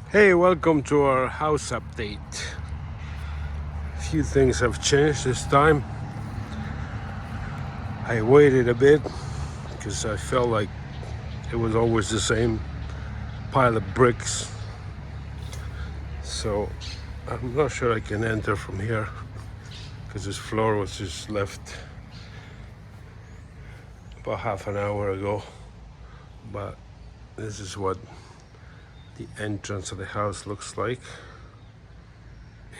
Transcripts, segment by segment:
Hey, welcome to our house update. A few things have changed this time. I waited a bit because I felt like it was always the same pile of bricks. So I'm not sure I can enter from here because this floor was just left about half an hour ago. But this is what the entrance of the house looks like.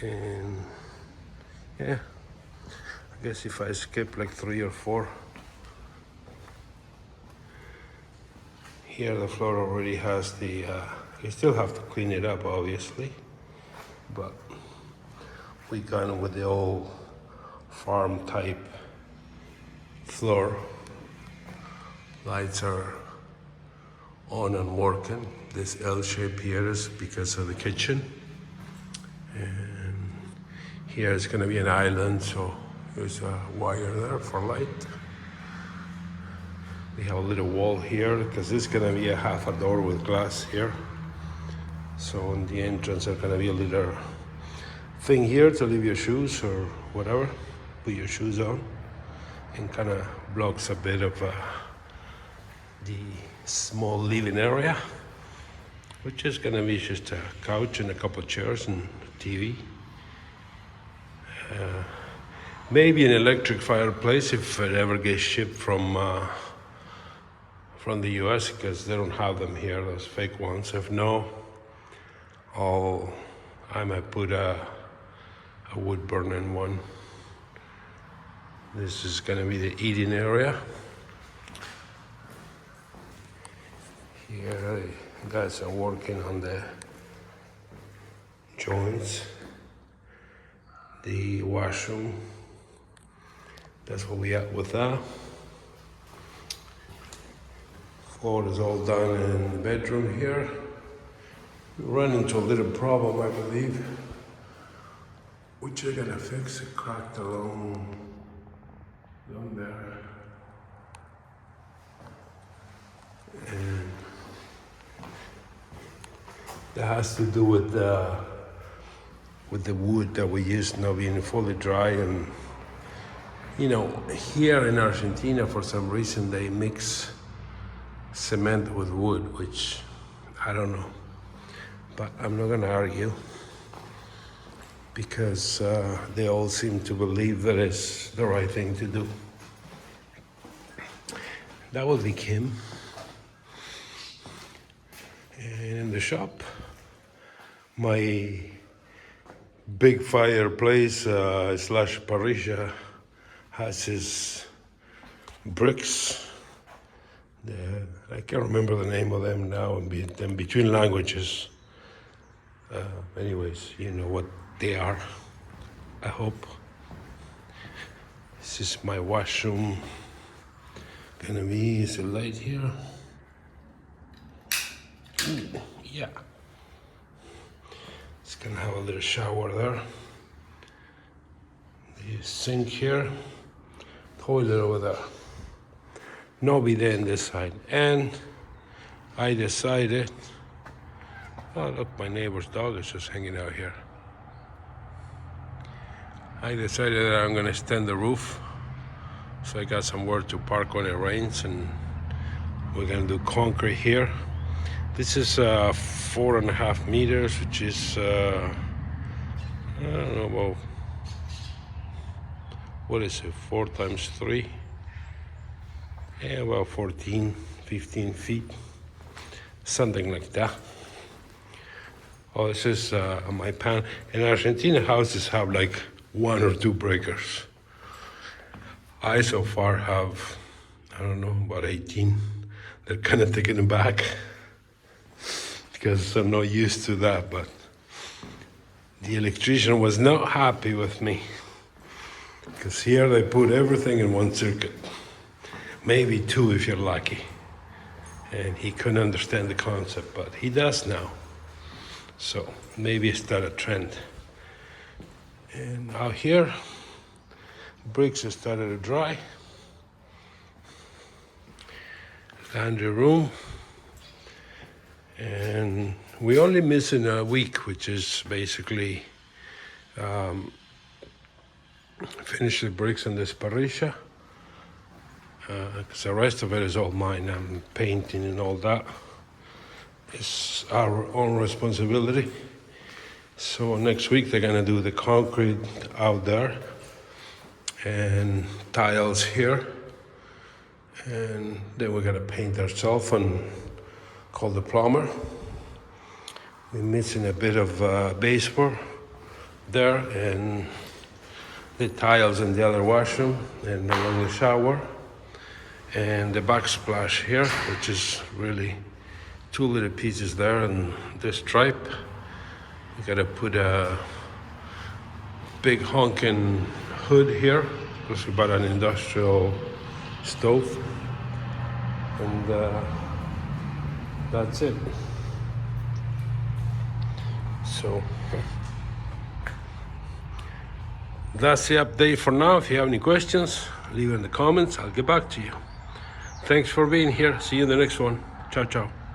And yeah, I guess if I skip like 3 or 4, here the floor already has the, you still have to clean it up obviously, but we gone with the old farm type floor. Lights are on and working. This L shape here is because of the kitchen. And here is gonna be an island, so there's a wire there for light. We have a little wall here because this is gonna be a half a door with glass here. So on the entrance there's gonna be a little thing here to leave your shoes or whatever, put your shoes on, and kind of blocks a bit of the small living area, which is gonna be just a couch and a couple of chairs and TV. Maybe an electric fireplace if it ever gets shipped from the US, because they don't have them here, those fake ones. If no, I might put a wood burning one. This is gonna be the eating area. Here the guys are working on the joints. The washroom, that's what we at with that. Floor is all done in the bedroom here. We run into a little problem, I believe, which they're gonna fix. It cracked along there. And that has to do with the wood that we use not being fully dry. And you know, here in Argentina for some reason they mix cement with wood, which I don't know, but I'm not gonna argue because they all seem to believe that it's the right thing to do. That will be Kim. And in the shop, my big fireplace slash parrilla has his bricks. I can't remember the name of them now, in between languages. Anyways, you know what they are, I hope. This is my washroom. Gonna be, is a light here? Ooh, yeah. It's gonna have a little shower there. The sink here, toilet over there. No bidet on this side. And I decided, oh look, my neighbor's dog is just hanging out here. I decided that I'm gonna extend the roof, so I got somewhere to park when it rains, and we're gonna do concrete here. This is 4.5 meters, which is I don't know about, what is it, 4 times 3? Yeah, about 14, 15 feet, something like that. Oh, this is my pan. In Argentina, houses have like 1 or 2 breakers. I so far have, I don't know, about 18. They're kind of taking it back because I'm not used to that, but the electrician was not happy with me because here they put everything in 1 circuit. Maybe 2 if you're lucky. And he couldn't understand the concept, but he does now. So maybe it's not a trend. And out here, bricks have started to dry. Laundry room. And we only missing a week, which is basically finish the bricks in this parisha. Because the rest of it is all mine. I'm painting and all that. It's our own responsibility. So next week they're gonna do the concrete out there and tiles here, and then we're gonna paint ourselves and call the plumber. We're missing a bit of baseboard there and the tiles in the other washroom and along the shower, and the backsplash here, which is really 2 little pieces there, and this stripe. We gotta put a big honking hood here because we bought an industrial stove, and that's it. So that's the update for now. If you have any questions, leave it in the comments. I'll get back to you. Thanks for being here. See you in the next one. Ciao, ciao.